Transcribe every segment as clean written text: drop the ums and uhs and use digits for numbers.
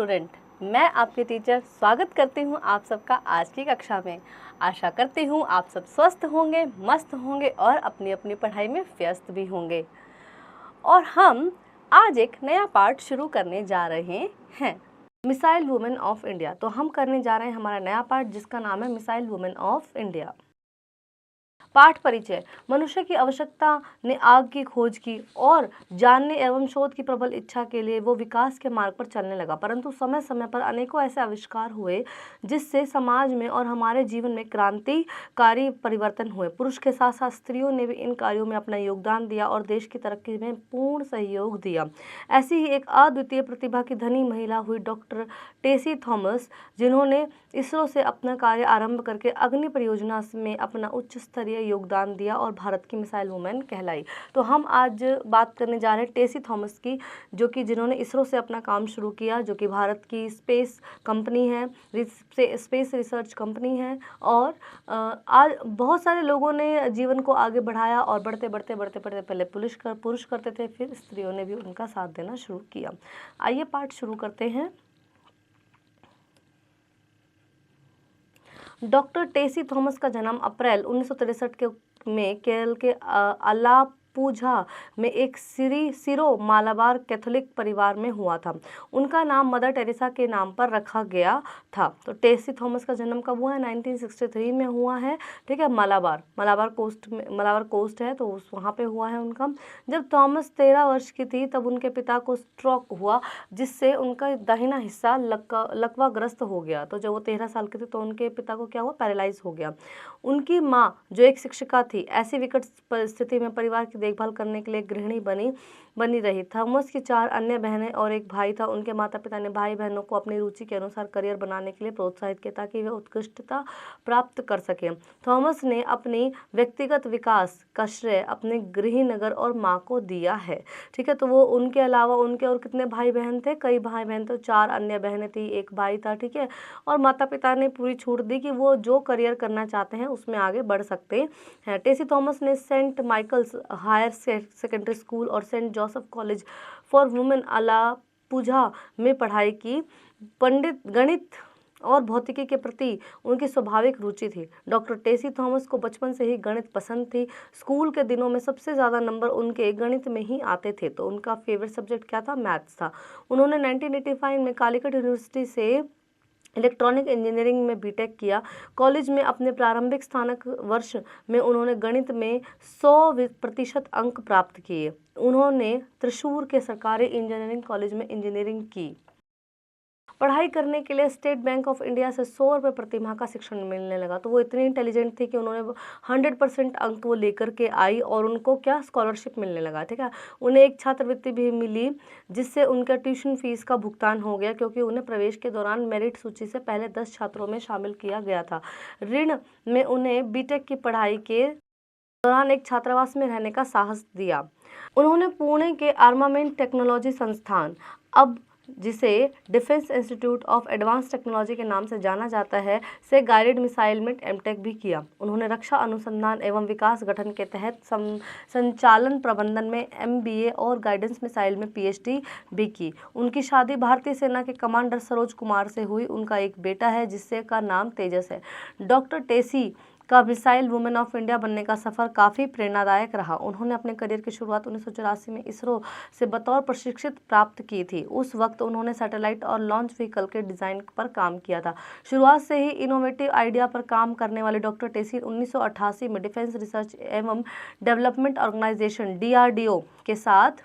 Student, मैं आपके teacher स्वागत करती हूँ आप सबका आज की कक्षा में। आशा करती हूँ आप सब स्वस्थ होंगे, मस्त होंगे और अपनी अपनी पढ़ाई में व्यस्त भी होंगे। और हम आज एक नया पार्ट शुरू करने जा रहे हैं, मिसाइल वुमेन ऑफ इंडिया। तो हम करने जा रहे हैं हमारा नया पार्ट जिसका नाम है मिसाइल वुमेन ऑफ इंडिया। पाठ परिचय। मनुष्य की आवश्यकता ने आग की खोज की और जानने एवं शोध की प्रबल इच्छा के लिए वो विकास के मार्ग पर चलने लगा, परंतु समय समय पर अनेकों ऐसे आविष्कार हुए जिससे समाज में और हमारे जीवन में क्रांतिकारी परिवर्तन हुए। पुरुष के साथ साथ स्त्रियों ने भी इन कार्यों में अपना योगदान दिया और देश की तरक्की में पूर्ण सहयोग दिया। ऐसी ही एक अद्वितीय प्रतिभा की धनी महिला हुई डॉक्टर टेसी थॉमस, जिन्होंने इसरो से अपना कार्य आरंभ करके अग्नि परियोजना में अपना उच्च स्तरीय योगदान दिया और भारत की मिसाइल वुमेन कहलाई। तो हम आज बात करने जा रहे हैं टेसी थॉमस की, जो कि जिन्होंने इसरो से अपना काम शुरू किया, जो कि भारत की स्पेस कंपनी है, स्पेस रिसर्च कंपनी है। और आज बहुत सारे लोगों ने जीवन को आगे बढ़ाया और बढ़ते बढ़ते बढ़ते बढ़ते पहले पुरुष करते थे, फिर स्त्रियों ने भी उनका साथ देना शुरू किया। आइए पाठ शुरू करते हैं। डॉक्टर टेसी थॉमस का जन्म अप्रैल 1963 में केरल के अलापुझा में एक सिरो मालाबार कैथोलिक परिवार में हुआ था। उनका नाम मदर टेरेसा के नाम पर रखा गया था। तो टेसी थॉमस का जन्म कब हुआ है? 1963 में हुआ है। ठीक है, मलाबार कोस्ट है, तो वहाँ पे हुआ है उनका। जब थॉमस 13 वर्ष की थी तब उनके पिता को स्ट्रोक हुआ, जिससे उनका दाहिना हिस्सा लकवाग्रस्त हो गया। तो जब वो 13 साल के थे तो उनके पिता को क्या हुआ? पैरालाइज हो गया। उनकी माँ, जो एक शिक्षिका थी, ऐसी विकट परिस्थिति में परिवार की देखभाल करने के लिए गृहिणी बनी रही। थॉमस की 4 अन्य बहनें और एक भाई था। उनके माता पिता ने भाई बहनों को अपनी रुचि के अनुसार करियर बनाने के लिए प्रोत्साहित किया ताकि वे उत्कृष्टता प्राप्त कर सकें। थॉमस ने अपनी व्यक्तिगत विकास का श्रेय अपने गृहनगर और माँ को दिया है। ठीक है, तो वो उनके अलावा उनके और कितने भाई बहन थे? कई भाई बहन थे, 4 अन्य बहनें थी, एक भाई था। ठीक है, और माता पिता ने पूरी छूट दी कि वो जो करियर करना चाहते हैं उसमें आगे बढ़ सकते हैं। टेसी थॉमस ने Saint Michael's higher secondary school और Saint Joseph college for women Alappuzha में पढ़ाई की। पंडित गणित और भौतिकी के प्रति उनकी स्वाभाविक रुचि थी। डॉक्टर टेसी थॉमस को बचपन से ही गणित पसंद थी। स्कूल के दिनों में सबसे ज़्यादा नंबर उनके गणित में ही आते थे, तो उनका फेवरेट सब्जेक्ट क्या था? मैथ्स था। उन्होंने 1985 में कालीकट यूनिवर्सिटी से इलेक्ट्रॉनिक इंजीनियरिंग में बीटेक किया। कॉलेज में अपने प्रारंभिक स्नातक वर्ष में उन्होंने गणित में 100% अंक प्राप्त किए। उन्होंने त्रिशूर के सरकारी इंजीनियरिंग कॉलेज में इंजीनियरिंग की। पढ़ाई करने के लिए स्टेट बैंक ऑफ इंडिया से 100 रुपये प्रति माह का शिक्षण मिलने लगा। तो वो इतनी इंटेलिजेंट थी कि उन्होंने 100% अंक वो लेकर के आई और उनको क्या स्कॉलरशिप मिलने लगा। ठीक है, उन्हें एक छात्रवृत्ति भी मिली जिससे उनका ट्यूशन फीस का भुगतान हो गया, क्योंकि उन्हें प्रवेश के दौरान मेरिट सूची से पहले 10 छात्रों में शामिल किया गया था। ऋण में उन्हें बीटेक की पढ़ाई के दौरान एक छात्रावास में रहने का साहस दिया। उन्होंने पुणे के आर्मामेंट टेक्नोलॉजी संस्थान, अब जिसे defence institute of advance technology के नाम से जाना जाता है, से गाइडेड मिसाइल में एमटेक भी किया। उन्होंने रक्षा अनुसंधान एवं विकास गठन के तहत संचालन प्रबंधन में एमबीए और गाइडेंस मिसाइल में पीएचडी भी की। उनकी शादी भारतीय सेना के कमांडर सरोज कुमार से हुई। उनका एक बेटा है जिससे का नाम तेजस है। डॉक्टर टेसी का मिसाइल वुमेन ऑफ इंडिया बनने का सफ़र काफ़ी प्रेरणादायक रहा। उन्होंने अपने करियर की शुरुआत 1984 में इसरो से बतौर प्रशिक्षित प्राप्त की थी। उस वक्त उन्होंने सैटेलाइट और लॉन्च व्हीकल के डिज़ाइन पर काम किया था। शुरुआत से ही इनोवेटिव आइडिया पर काम करने वाले डॉक्टर टेसी 1988 में डिफेंस रिसर्च एवं डेवलपमेंट ऑर्गेनाइजेशन DRDO के साथ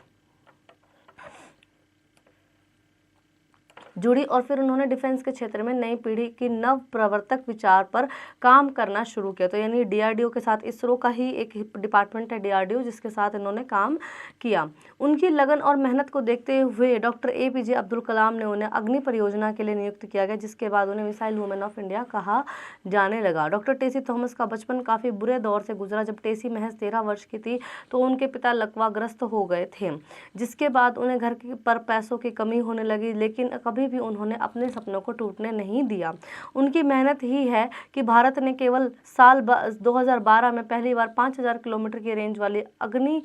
जुड़ी और फिर उन्होंने डिफेंस के क्षेत्र में नई पीढ़ी की नव प्रवर्तक विचार पर काम करना शुरू किया। तो यानी DRDO के साथ, इसरो का ही एक डिपार्टमेंट है DRDO, जिसके साथ इन्होंने काम किया। उनकी लगन और मेहनत को देखते हुए डॉक्टर APJ अब्दुल कलाम ने उन्हें अग्नि परियोजना के लिए नियुक्त किया गया, जिसके बाद उन्हें मिसाइल वुमेन ऑफ इंडिया कहा जाने लगा। डॉक्टर टेसी थॉमस का बचपन काफ़ी बुरे दौर से गुजरा। जब टेसी महज 13 वर्ष की थी तो उनके पिता लकवाग्रस्त हो गए थे, जिसके बाद उन्हें घर पर पैसों की कमी होने लगी, लेकिन कभी भी उन्होंने अपने सपनों को टूटने नहीं दिया। उनकी मेहनत ही है कि भारत ने केवल साल 2012 में पहली बार 5000 किलोमीटर की रेंज वाली अग्नि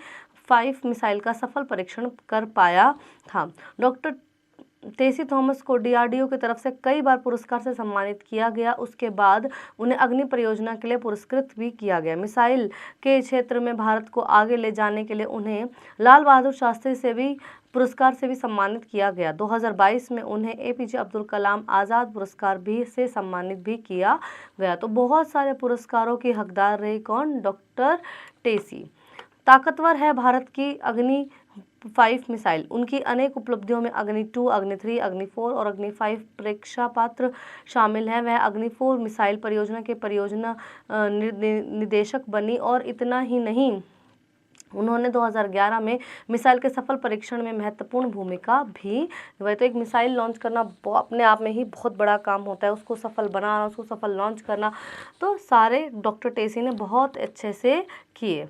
5 मिसाइल का सफल परीक्षण कर पाया था। डॉक्टर टेसी थॉमस को डीआरडीओ की तरफ से कई बार पुरस्कार से सम्मानित किया गया। उसके बाद उन्हें अग्नि परियोजना के लिए पुरस्कृत भी किया गया। मिसाइल के क्षेत्र में भारत को आगे ले जाने के लिए उन्हें लाल बहादुर शास्त्री से भी पुरस्कार से भी सम्मानित किया गया। 2022 में उन्हें एपीजे अब्दुल कलाम आज़ाद पुरस्कार भी से सम्मानित भी किया गया। तो बहुत सारे पुरस्कारों की हकदार रही कौन? डॉक्टर टेसी। ताकतवर है भारत की अग्नि 5 मिसाइल। उनकी अनेक उपलब्धियों में अग्नि 2, अग्नि 3, अग्नि 4 और अग्नि 5 परीक्षा पात्र शामिल है। वह अग्नि 4 मिसाइल परियोजना के परियोजना निदेशक बनी और इतना ही नहीं, उन्होंने 2011 में मिसाइल के सफल परीक्षण में महत्वपूर्ण भूमिका भी निभाई। तो एक मिसाइल लॉन्च करना अपने आप में ही बहुत बड़ा काम होता है, उसको सफल बनाना, उसको सफल लॉन्च करना, तो सारे डॉक्टर टेसी ने बहुत अच्छे से किए।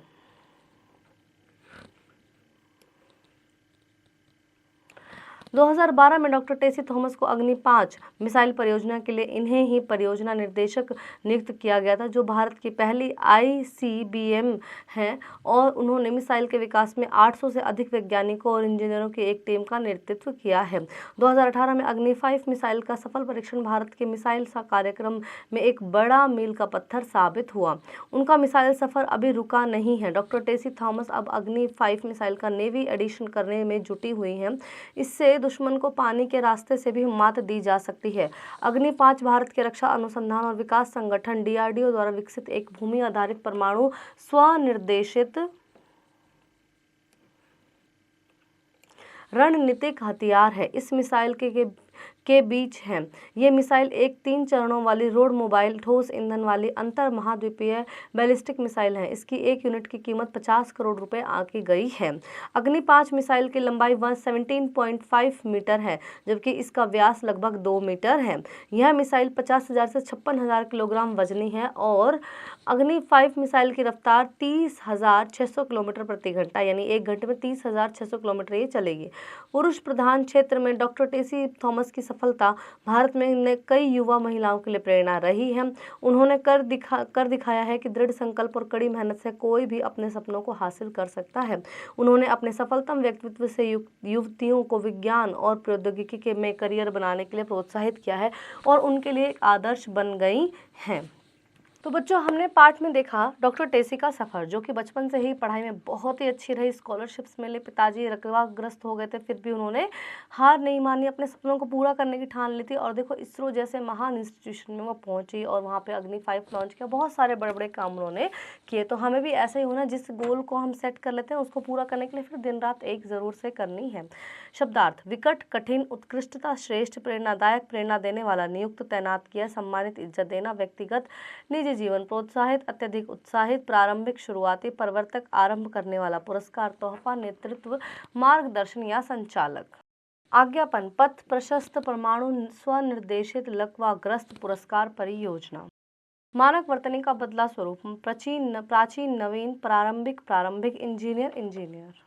2012 में डॉक्टर टेसी थॉमस को अग्नि 5 मिसाइल परियोजना के लिए इन्हें ही परियोजना निर्देशक नियुक्त किया गया था, जो भारत की पहली आईसीबीएम है, और उन्होंने मिसाइल के विकास में 800 से अधिक वैज्ञानिकों और इंजीनियरों की एक टीम का नेतृत्व किया है। 2018 में अग्नि 5 मिसाइल का सफल परीक्षण भारत के मिसाइल कार्यक्रम में एक बड़ा मील का पत्थर साबित हुआ। उनका मिसाइल सफर अभी रुका नहीं है। डॉक्टर टेसी थॉमस अब अग्नि 5 मिसाइल का नेवी एडिशन करने में जुटी हुई हैं। इससे दुश्मन को पानी के रास्ते से भी मात दी जा सकती है। अग्नि 5 भारत के रक्षा अनुसंधान और विकास संगठन डीआरडीओ द्वारा विकसित एक भूमि आधारित परमाणु स्वनिर्देशित रणनीतिक हथियार है। इस मिसाइल के बीच है। ये मिसाइल एक 3 चरणों वाली रोड मोबाइल ठोस ईंधन वाली अंतर महाद्वीपीय बैलिस्टिक मिसाइल है। इसकी एक यूनिट की कीमत 50 करोड़ रुपए आंकी गई है। अग्नि 5 मिसाइल की लंबाई 17.5 मीटर है, जबकि इसका व्यास लगभग 2 मीटर है। यह मिसाइल 50,000 से 56,000 किलोग्राम वजनी है और अग्नि 5 मिसाइल की रफ्तार 30,600 किलोमीटर प्रति घंटा, यानी 1 घंटे में 30,600 किलोमीटर ये चलेगी। पुरुष प्रधान क्षेत्र में डॉक्टर टेसी थॉमस की सफलता भारत में कई युवा महिलाओं के लिए प्रेरणा रही है। उन्होंने कर दिखाया है कि दृढ़ संकल्प और कड़ी मेहनत से कोई भी अपने सपनों को हासिल कर सकता है। उन्होंने अपने सफलतम व्यक्तित्व से युवतियों को विज्ञान और प्रौद्योगिकी में करियर बनाने के लिए प्रोत्साहित किया है और उनके लिए एक आदर्श बन गई हैं। तो बच्चों, हमने पाठ में देखा डॉक्टर टेसी का सफ़र, जो कि बचपन से ही पढ़ाई में बहुत ही अच्छी रही, स्कॉलरशिप्स मिले, पिताजी रकवाग्रस्त हो गए थे, फिर भी उन्होंने हार नहीं मानी, अपने सपनों को पूरा करने की ठान ली थी। और देखो, इसरो जैसे महान इंस्टीट्यूशन में वो पहुंची और वहाँ पे अग्नि 5 लॉन्च किया, बहुत सारे बड़े बड़े काम उन्होंने किए। तो हमें भी ऐसा ही होना, जिस गोल को हम सेट कर लेते हैं उसको पूरा करने के लिए फिर दिन रात एक ज़रूर से करनी है। शब्दार्थ: विकट, कठिन, उत्कृष्टता, श्रेष्ठ, प्रेरणादायक, प्रेरणा देने वाला, नियुक्त, तैनात किया, सम्मानित, इज्जत देना, व्यक्तिगत, निजी जीवन, प्रोत्साहित, अत्यधिक उत्साहित, प्रारंभिक, शुरुआती, प्रवर्तक, आरंभ करने वाला, पुरस्कार, तोहफा, नेतृत्व, मार्गदर्शन या संचालक। आज्ञापन, पथ प्रशस्त, परमाणु स्वनिर्देशित, लकवाग्रस्त, पुरस्कार, परियोजना। मानक वर्तनी का बदला स्वरूप: प्राचीन, नवीन, प्रारंभिक, इंजीनियर।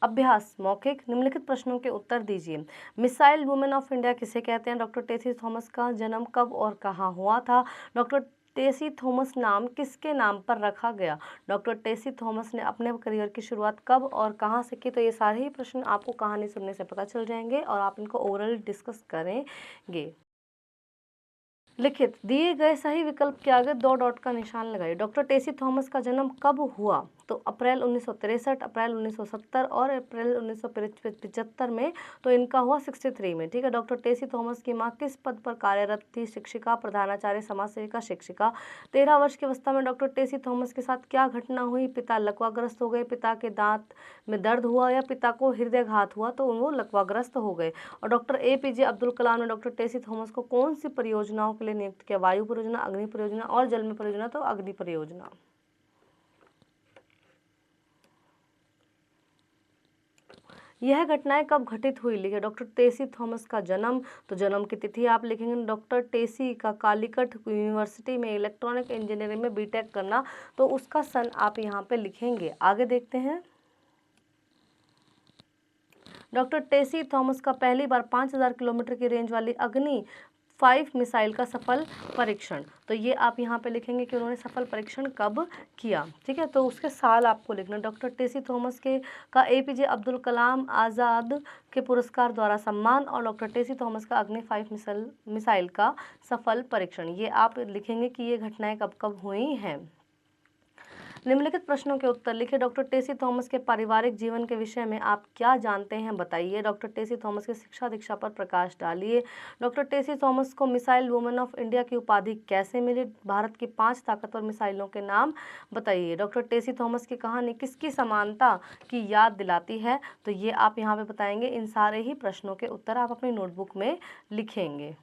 अभ्यास मौखिक: निम्नलिखित प्रश्नों के उत्तर दीजिए। मिसाइल वुमेन ऑफ इंडिया किसे कहते हैं? डॉक्टर टेसी थॉमस का जन्म कब और कहाँ हुआ था? डॉक्टर टेसी थॉमस नाम किसके नाम पर रखा गया? डॉक्टर टेसी थॉमस ने अपने करियर की शुरुआत कब और कहाँ से की? तो ये सारे ही प्रश्न आपको कहानी सुनने से पता चल जाएंगे और आप इनको ओरल डिस्कस करेंगे। लिखित दिए गए सही विकल्प के आगे 2 डॉट का निशान लगाइए। डॉक्टर टेसी थॉमस का जन्म कब हुआ? तो अप्रैल 1963, अप्रैल 1970 और अप्रैल 1975 में। तो इनका हुआ 63 में। ठीक है। डॉक्टर टेसी थॉमस की मां किस पद पर कार्यरत थी? शिक्षिका, प्रधानाचार्य, समाज सेविका, शिक्षिका। 13 वर्ष की अवस्था में डॉक्टर टेसी थॉमस के साथ क्या घटना हुई? पिता लकवाग्रस्त हो गए, पिता के दांत में दर्द हुआ या पिता को हृदयघात हुआ? तो वो लकवाग्रस्त हो गए। और डॉक्टर एपीजे अब्दुल कलाम ने डॉक्टर टेसी थॉमस को कौन सी परियोजनाओं के लिए नियुक्त किया? वायु परियोजना, अग्नि परियोजना और जल में परियोजना। तो अग्नि परियोजना। यह घटनाएं कब घटित हुई? लिखे डॉक्टर टेसी थॉमस का जन्म, तो जन्म की तिथि आप लिखेंगे। डॉक्टर टेसी का कालीकट यूनिवर्सिटी में इलेक्ट्रॉनिक इंजीनियरिंग में बीटेक करना, तो उसका सन आप यहाँ पे लिखेंगे। आगे देखते हैं। डॉक्टर टेसी थॉमस का पहली बार 5,000 किलोमीटर की रेंज वाली अग्नि 5 मिसाइल का सफल परीक्षण। तो ये आप यहाँ पे लिखेंगे कि उन्होंने सफल परीक्षण कब किया, ठीक है। तो उसके साल आपको लिखना। डॉक्टर टेसी थॉमस का APJ अब्दुल कलाम आज़ाद के पुरस्कार द्वारा सम्मान और डॉक्टर टेसी थॉमस का अग्नि 5 मिसाइल का सफल परीक्षण। ये आप लिखेंगे कि ये घटनाएं कब कब हुई हैं। निम्नलिखित प्रश्नों के उत्तर लिखिए। डॉक्टर टेसी थॉमस के पारिवारिक जीवन के विषय में आप क्या जानते हैं बताइए। डॉक्टर टेसी थॉमस की शिक्षा दीक्षा पर प्रकाश डालिए। डॉक्टर टेसी थॉमस को मिसाइल वुमेन ऑफ इंडिया की उपाधि कैसे मिली। भारत की 5 ताकतवर मिसाइलों के नाम बताइए। डॉक्टर टेसी थॉमस की कहानी किसकी समानता की याद दिलाती है। तो ये आप यहाँ पे बताएंगे। इन सारे ही प्रश्नों के उत्तर आप अपनी नोटबुक में लिखेंगे।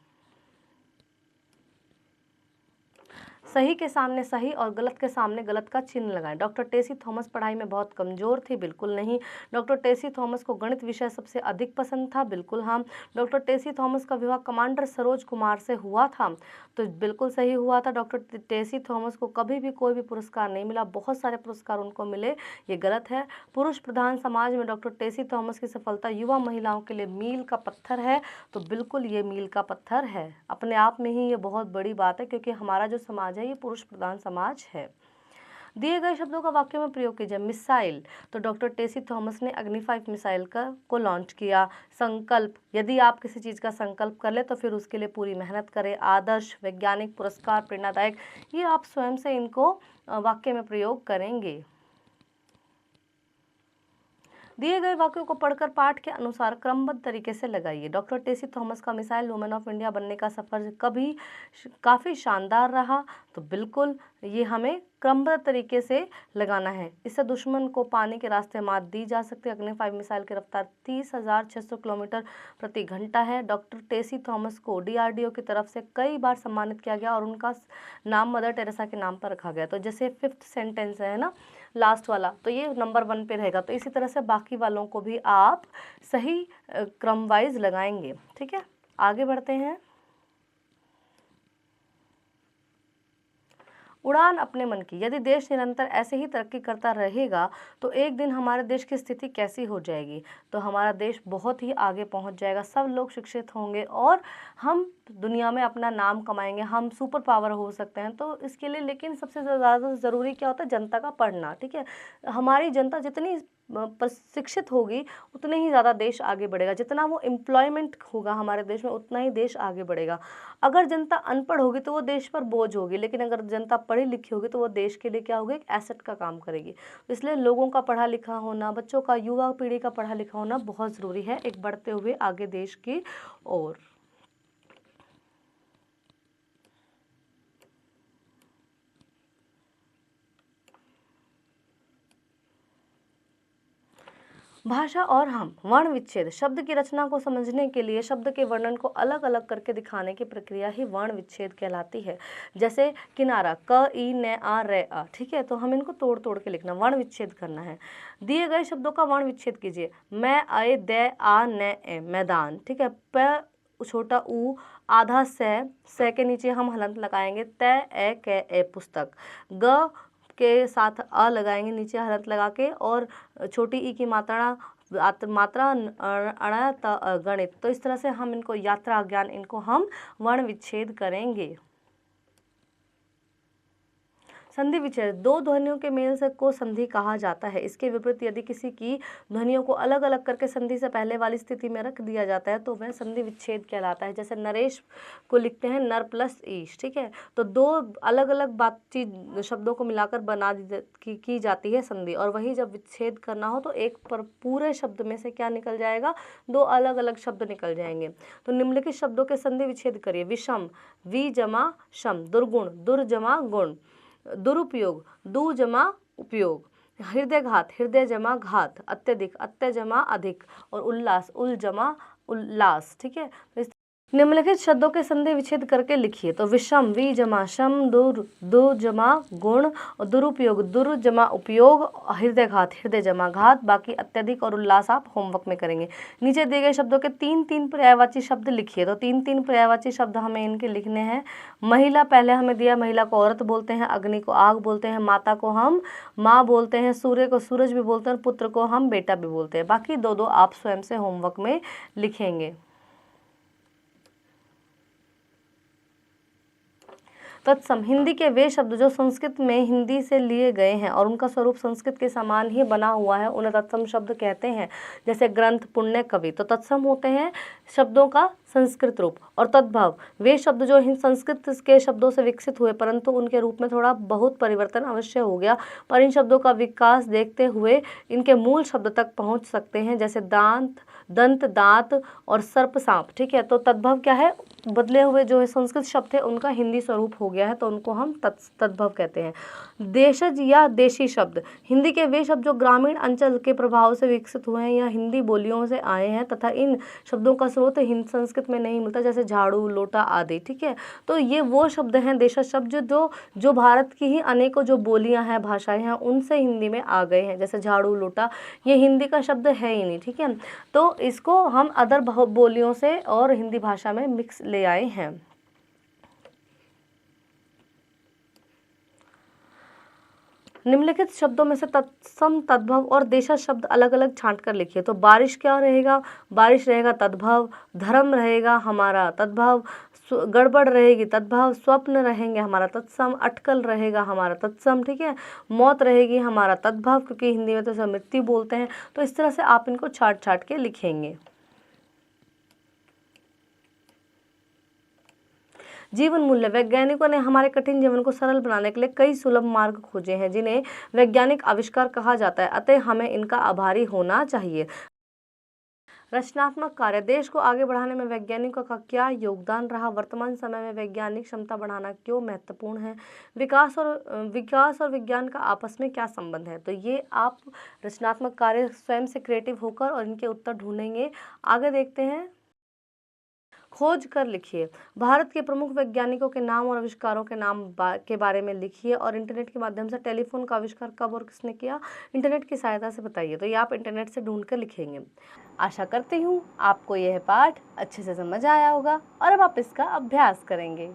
सही के सामने सही और गलत के सामने गलत का चिन्ह लगाएं। डॉक्टर टेसी थॉमस पढ़ाई में बहुत कमजोर थी, बिल्कुल नहीं। डॉक्टर टेसी थॉमस को गणित विषय सबसे अधिक पसंद था, बिल्कुल हाँ। डॉक्टर टेसी थॉमस का विवाह कमांडर सरोज कुमार से हुआ था, तो बिल्कुल सही हुआ था। डॉक्टर टेसी थॉमस को कभी भी कोई भी पुरस्कार नहीं मिला, बहुत सारे पुरस्कार उनको मिले, ये गलत है। पुरुष प्रधान समाज में डॉक्टर टेसी थॉमस की सफलता युवा महिलाओं के लिए मील का पत्थर है, तो बिल्कुल ये मील का पत्थर है। अपने आप में ही ये बहुत बड़ी बात है, क्योंकि हमारा जो समाज है ये पुरुष प्रधान समाज है। दिए गए शब्दों का वाक्य में प्रयोग कीजिए। मिसाइल, तो डॉक्टर टेसी थॉमस ने अग्नि 5 मिसाइल को लॉन्च किया। संकल्प, यदि आप किसी चीज़ का संकल्प कर ले तो फिर उसके लिए पूरी मेहनत करें। आदर्श, वैज्ञानिक, पुरस्कार, प्रेरणादायक, ये आप स्वयं से इनको वाक्य में प्रयोग करेंगे। दिए गए वाक्यों को पढ़कर पाठ के अनुसार क्रमबद्ध तरीके से लगाइए। डॉक्टर टेसी थॉमस का मिसाइल वुमेन ऑफ इंडिया बनने का सफर कभी काफ़ी शानदार रहा, तो बिल्कुल ये हमें क्रमबद्ध तरीके से लगाना है। इससे दुश्मन को पानी के रास्ते मात दी जा सकती है। अग्नि 5 मिसाइल की रफ्तार 30,600 किलोमीटर प्रति घंटा है। डॉक्टर टेसी थॉमस को DRDO की तरफ से कई बार सम्मानित किया गया और उनका नाम मदर टेरेसा के नाम पर रखा गया। तो जैसे 5th सेंटेंस है ना, लास्ट वाला, तो ये नंबर 1 पे रहेगा। तो इसी तरह से बाकी वालों को भी आप सही क्रम वाइज लगाएंगे, ठीक है। आगे बढ़ते हैं। उड़ान अपने मन की। यदि देश निरंतर ऐसे ही तरक्की करता रहेगा तो एक दिन हमारे देश की स्थिति कैसी हो जाएगी। तो हमारा देश बहुत ही आगे पहुंच जाएगा, सब लोग शिक्षित होंगे और हम दुनिया में अपना नाम कमाएंगे, हम सुपर पावर हो सकते हैं। तो इसके लिए लेकिन सबसे ज़्यादा ज़रूरी क्या होता है, जनता का पढ़ना, ठीक है। हमारी जनता जितनी प्रशिक्षित होगी उतने ही ज़्यादा देश आगे बढ़ेगा। जितना वो एम्प्लॉयमेंट होगा हमारे देश में उतना ही देश आगे बढ़ेगा। अगर जनता अनपढ़ होगी तो वो देश पर बोझ होगी, लेकिन अगर जनता पढ़ी लिखी होगी तो वो देश के लिए क्या होगी, एक एसेट का काम करेगी। इसलिए लोगों का पढ़ा लिखा होना, बच्चों का, युवा पीढ़ी का पढ़ा लिखा होना बहुत ज़रूरी है एक बढ़ते हुए आगे देश की ओर। भाषा और हम। वर्ण विच्छेद, शब्द की रचना को समझने के लिए शब्द के वर्णन को अलग अलग करके दिखाने की प्रक्रिया ही वर्ण विच्छेद कहलाती है। जैसे किनारा, क ई न आ रे आ, ठीक है। तो हम इनको तोड़ तोड़ के लिखना, वर्ण विच्छेद करना है। दिए गए शब्दों का वर्ण विच्छेद कीजिए। मैं, अय, दे, आ, न, ए, मैदान, ठीक है। प छोटा ऊ, आधा से के नीचे हम हलंत लगाएंगे। तय, ए, के, ए, पुस्तक। ग के साथ अ लगाएंगे नीचे हलंत लगा के, और छोटी ई की मात्रा अण गणित। तो इस तरह से हम इनको यात्रा ज्ञान, इनको हम वर्ण विच्छेद करेंगे। संधि विच्छेद, दो ध्वनियों के मेल से को संधि कहा जाता है। इसके विपरीत यदि किसी की ध्वनियों को अलग अलग करके संधि से पहले वाली स्थिति में रख दिया जाता है तो वह संधि विच्छेद कहलाता है। जैसे नरेश को लिखते हैं नर प्लस ईश, ठीक है। तो दो अलग अलग बातचीत शब्दों को मिलाकर बना की जाती है संधि, और वही जब विच्छेद करना हो तो एक पर पूरे शब्द में से क्या निकल जाएगा, दो अलग अलग शब्द निकल जाएंगे। तो निम्नलिखित शब्दों के संधि विच्छेद करिए। विषम, वि जमा शम। दुर्गुण, दुर जमा गुण। दुरुपयोग, दु जमा उपयोग। हृदयघात, हृदय जमा घात। अत्यधिक, अत्य जमा अधिक। और उल्लास, उल जमा उल्लास, ठीक है। तो निम्नलिखित शब्दों के संधि विच्छेद करके लिखिए। तो विषम, वि जमा शम, दु जमा गुण, और दुरुपयोग, दुर जमा उपयोग, हृदयघात, हृदय जमा घात। बाकी अत्यधिक और उल्लास आप होमवर्क में करेंगे। नीचे दिए गए शब्दों के 3-3 पर्यायवाची शब्द लिखिए। तो 3-3 पर्यायवाची शब्द हमें इनके लिखने हैं। महिला, पहले हमें दिया, महिला को औरत बोलते हैं, अग्नि को आग बोलते हैं, माता को हम माँ बोलते हैं, सूर्य को सूरज भी बोलते हैं, और पुत्र को हम बेटा भी बोलते हैं। बाकी दो आप स्वयं से होमवर्क में लिखेंगे। तत्सम, हिंदी के वे शब्द जो संस्कृत में हिंदी से लिए गए हैं और उनका स्वरूप संस्कृत के समान ही बना हुआ है, उन्हें तत्सम शब्द कहते हैं। जैसे ग्रंथ, पुण्य, कवि, तो तत्सम होते हैं शब्दों का संस्कृत रूप। और तद्भव, वे शब्द जो संस्कृत के शब्दों से विकसित हुए परंतु उनके रूप में थोड़ा बहुत परिवर्तन अवश्य हो गया, पर इन शब्दों का विकास देखते हुए इनके मूल शब्द तक पहुंच सकते हैं, जैसे दांत, दंत, दांत और सर्प, सांप। ठीक है, तो तद्भव क्या है, बदले हुए जो है संस्कृत शब्द थे उनका हिंदी स्वरूप हो गया है, तो उनको हम तद्भव कहते हैं। देशज या देशी शब्द, हिंदी के वे शब्द जो ग्रामीण अंचल के प्रभाव से विकसित हुए हैं या हिंदी बोलियों से आए हैं तथा इन शब्दों का स्रोत हिंद संस्कृत में नहीं मिलता, जैसे झाड़ू, लोटा आदि। ठीक है, तो ये वो शब्द हैं देशज शब्द जो भारत की ही अनेकों जो बोलियां हैं, भाषाएं हैं, उनसे हिंदी में आ गए हैं। जैसे झाड़ू, लोटा, ये हिंदी का शब्द है ही नहीं। ठीक है, तो इसको हम अदर बोलियों से और हिंदी भाषा में मिक्स ले आए हैं। निम्नलिखित शब्दों में से तत्सम, तद्भव और देशज शब्द अलग अलग छांट कर लिखिए। तो बारिश क्या रहेगा, बारिश रहेगा तद्भव, धर्म रहेगा हमारा तद्भव, गड़बड़ रहेगी तद्भव, स्वप्न रहेंगे हमारा तत्सम, अटकल रहेगा हमारा तत्सम। ठीक है, मौत रहेगी हमारा तद्भव, क्योंकि हिंदी में तो सब मृत्यु बोलते हैं। तो इस तरह से आप इनको छाट छाट के लिखेंगे। जीवन मूल्य, वैज्ञानिकों ने हमारे कठिन जीवन को सरल बनाने के लिए कई सुलभ मार्ग खोजे हैं जिन्हें वैज्ञानिक आविष्कार कहा जाता है, अतः हमें इनका आभारी होना चाहिए। रचनात्मक कार्य, देश को आगे बढ़ाने में वैज्ञानिकों का क्या योगदान रहा, वर्तमान समय में वैज्ञानिक क्षमता बढ़ाना क्यों महत्वपूर्ण है, विकास और विज्ञान का आपस में क्या संबंध है। तो ये आप रचनात्मक कार्य स्वयं से क्रिएटिव होकर और इनके उत्तर ढूंढेंगे। आगे देखते हैं, खोज कर लिखिए। भारत के प्रमुख वैज्ञानिकों के नाम और आविष्कारों के नाम के बारे में लिखिए और इंटरनेट के माध्यम से टेलीफोन का आविष्कार कब और किसने किया, इंटरनेट की सहायता से बताइए। तो ये आप इंटरनेट से ढूंढ कर लिखेंगे। आशा करती हूँ आपको यह पाठ अच्छे से समझ आया होगा और अब आप इसका अभ्यास करेंगे।